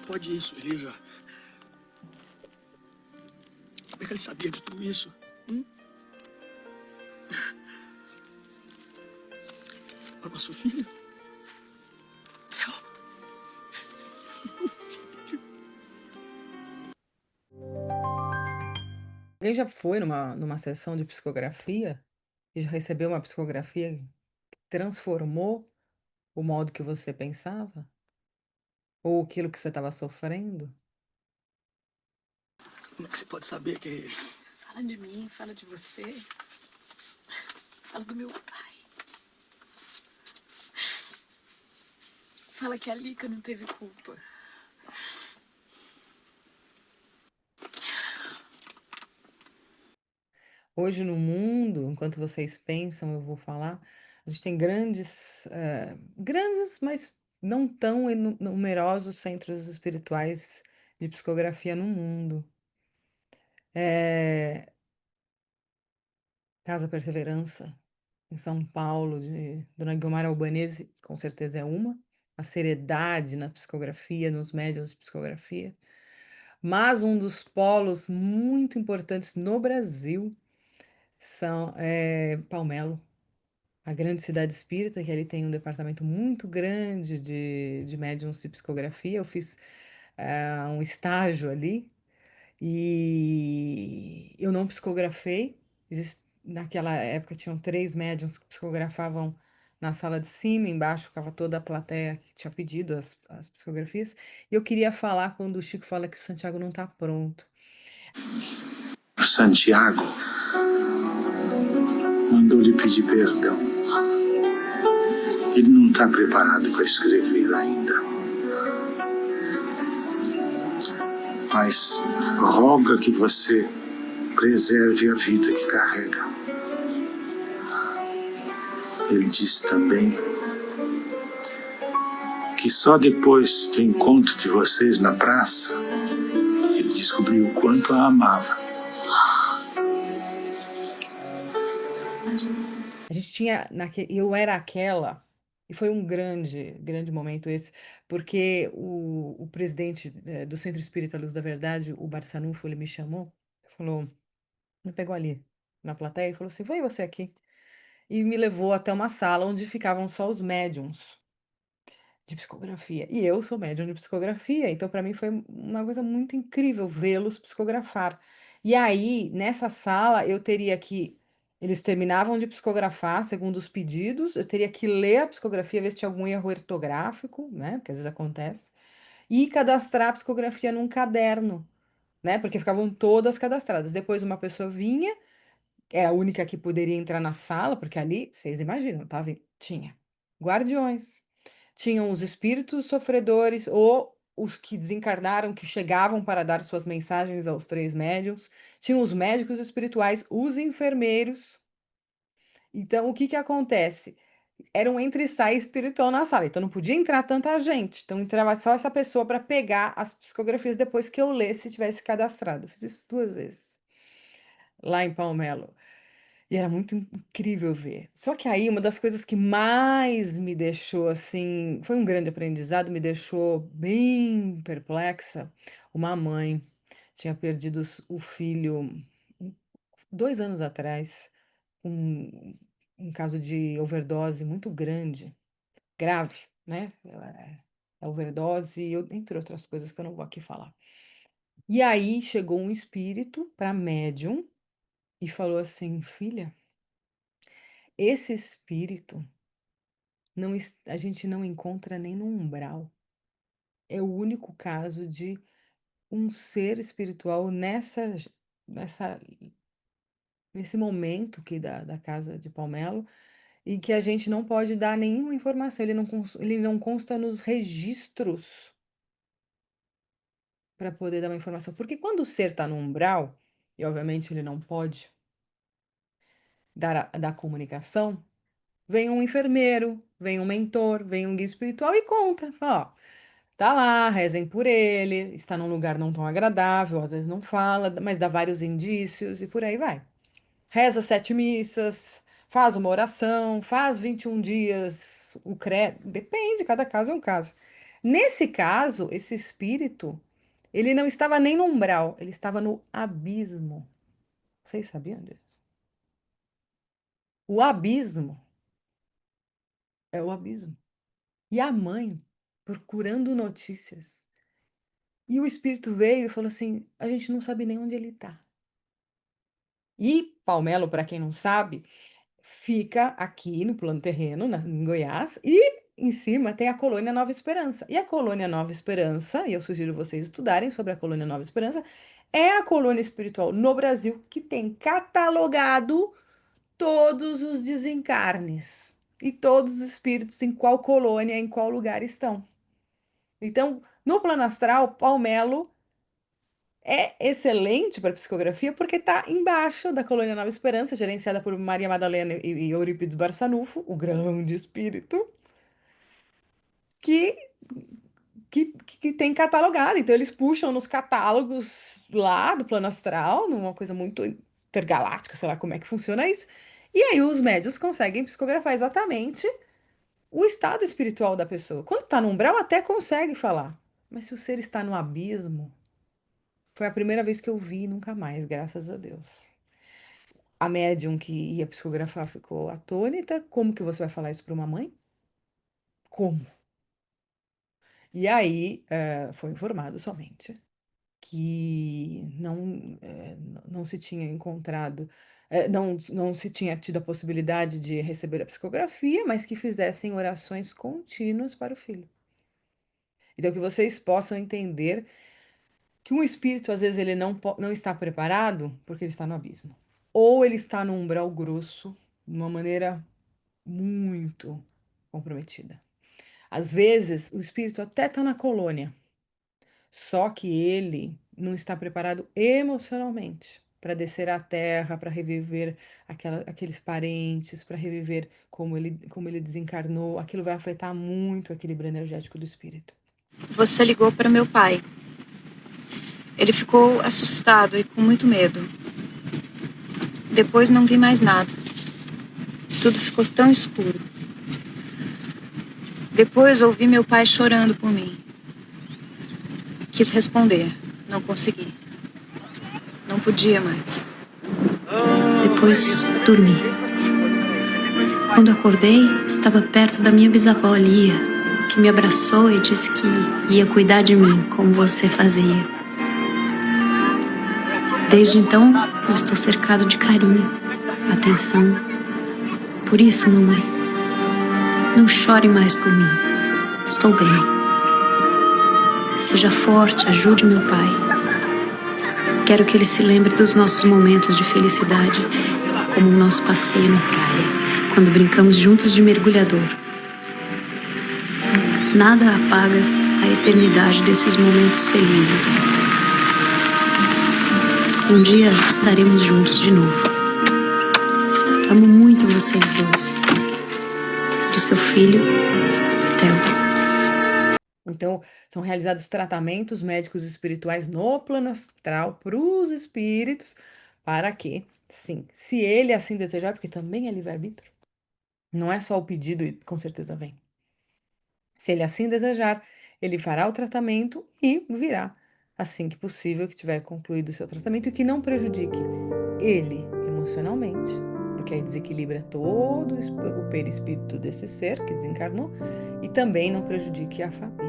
pode isso, Elisa? Como é que ele sabia de tudo isso? O nosso filho? Alguém já foi numa sessão de psicografia e já recebeu uma psicografia que transformou o modo que você pensava? Ou aquilo que você estava sofrendo? Como é que você pode saber que é ele? Fala de mim, fala de você. Fala do meu pai. Fala que a Lica não teve culpa. Hoje no mundo, enquanto vocês pensam, eu vou falar, a gente tem grandes, mas não tão numerosos centros espirituais de psicografia no mundo. Casa Perseverança, em São Paulo, de Dona Guiomar Albanese, com certeza é uma. A seriedade na psicografia, nos médiuns de psicografia. Mas um dos polos muito importantes no Brasil é Palmelo, a grande cidade espírita, que ali tem um departamento muito grande de médiuns de psicografia. Eu fiz um estágio ali e eu não psicografei. Naquela época tinham 3 médiuns que psicografavam na sala de cima, embaixo ficava toda a plateia que tinha pedido as psicografias. E eu queria falar quando o Chico fala que o Santiago não está pronto. Santiago mandou lhe pedir perdão. Ele não está preparado para escrever ainda. Mas roga que você preserve a vida que carrega. Ele diz também que só depois do encontro de vocês na praça, ele descobriu o quanto a amava. A gente tinha, eu era aquela, e foi um grande momento esse, porque o presidente do Centro Espírita Luz da Verdade, o Barçanufo, ele me chamou, falou, me pegou ali na plateia e falou assim, vai você aqui. E me levou até uma sala onde ficavam só os médiums de psicografia. E eu sou médium de psicografia, então para mim foi uma coisa muito incrível vê-los psicografar. E aí, nessa sala, eu teria que. Eles terminavam de psicografar segundo os pedidos, eu teria que ler a psicografia, ver se tinha algum erro ortográfico, né? Porque às vezes acontece, e cadastrar a psicografia num caderno, né? Porque ficavam todas cadastradas. Depois uma pessoa vinha, era a única que poderia entrar na sala, porque ali, vocês imaginam, tava, tinha guardiões, tinham os espíritos sofredores ou os que desencarnaram, que chegavam para dar suas mensagens aos 3 médiuns, tinham os médicos espirituais, os enfermeiros. Então, o que que acontece? Era um entra e sai espiritual na sala, então não podia entrar tanta gente. Então entrava só essa pessoa para pegar as psicografias depois que eu lesse e tivesse cadastrado. Eu fiz isso 2 vezes lá em Palmelo. E era muito incrível ver. Só que aí uma das coisas que mais me deixou assim, foi um grande aprendizado, me deixou bem perplexa. Uma mãe tinha perdido o filho 2 anos atrás, um caso de overdose muito grande, grave, né? É overdose, entre outras coisas que eu não vou aqui falar. E aí chegou um espírito para médium e falou assim: filha, esse espírito a gente não encontra nem no umbral. É o único caso de um ser espiritual nessa nesse momento que da casa de Palmelo, e que a gente não pode dar nenhuma informação, ele não consta nos registros para poder dar uma informação. Porque quando o ser está no umbral, e obviamente ele não pode dar comunicação, vem um enfermeiro, vem um mentor, vem um guia espiritual e conta. Fala, ó, tá lá, rezem por ele, está num lugar não tão agradável, às vezes não fala, mas dá vários indícios e por aí vai. Reza 7 missas, faz uma oração, faz 21 dias o credo, depende, cada caso é um caso. Nesse caso, esse espírito, ele não estava nem no umbral, ele estava no abismo. Vocês sabiam disso? O abismo é o abismo. E a mãe procurando notícias. E o espírito veio e falou assim: a gente não sabe nem onde ele está. E Palmelo, para quem não sabe, fica aqui no plano terreno, em Goiás, e em cima tem a colônia Nova Esperança. E a colônia Nova Esperança, e eu sugiro vocês estudarem sobre a colônia Nova Esperança, é a colônia espiritual no Brasil que tem catalogado todos os desencarnes e todos os espíritos em qual colônia, em qual lugar estão. Então, no plano astral, Palmelo é excelente para psicografia porque está embaixo da colônia Nova Esperança, gerenciada por Maria Madalena e Eurípides Barçanufo, o grande espírito, que, que tem catalogado. Então, eles puxam nos catálogos lá do plano astral, numa coisa muito intergaláctica, sei lá como é que funciona isso. E aí os médios conseguem psicografar exatamente o estado espiritual da pessoa. Quando está no umbral, até consegue falar. Mas se o ser está no abismo, foi a primeira vez que eu vi e nunca mais, graças a Deus. A médium que ia psicografar ficou atônita. Como que você vai falar isso para uma mãe? Como? E aí foi informado somente que não se tinha encontrado, não se tinha tido a possibilidade de receber a psicografia, mas que fizessem orações contínuas para o filho. Então, que vocês possam entender que um espírito, às vezes, ele não está preparado porque ele está no abismo. Ou ele está no umbral grosso, de uma maneira muito comprometida. Às vezes, o espírito até está na colônia, só que ele não está preparado emocionalmente para descer à terra, para reviver aqueles parentes, para reviver como ele desencarnou. Aquilo vai afetar muito o equilíbrio energético do espírito. Você ligou para meu pai. Ele ficou assustado e com muito medo. Depois não vi mais nada. Tudo ficou tão escuro. Depois ouvi meu pai chorando por mim. Quis responder, não consegui. Não podia mais. Depois dormi. Quando acordei, estava perto da minha bisavó Lia, que me abraçou e disse que ia cuidar de mim, como você fazia. Desde então, eu estou cercado de carinho, atenção. Por isso, mamãe, não chore mais por mim. Estou bem. Seja forte, ajude meu pai. Quero que ele se lembre dos nossos momentos de felicidade, como o nosso passeio na praia, quando brincamos juntos de mergulhador. Nada apaga a eternidade desses momentos felizes, mamãe. Um dia estaremos juntos de novo. Amo muito vocês dois. Do seu filho, Theo. Então, são realizados tratamentos médicos e espirituais no plano astral para os espíritos, para que, sim, se ele assim desejar, porque também é livre-arbítrio, não é só o pedido e com certeza vem. Se ele assim desejar, ele fará o tratamento e virá assim que possível, que tiver concluído o seu tratamento e que não prejudique ele emocionalmente, porque aí desequilibra todo o perispírito desse ser que desencarnou e também não prejudique a família.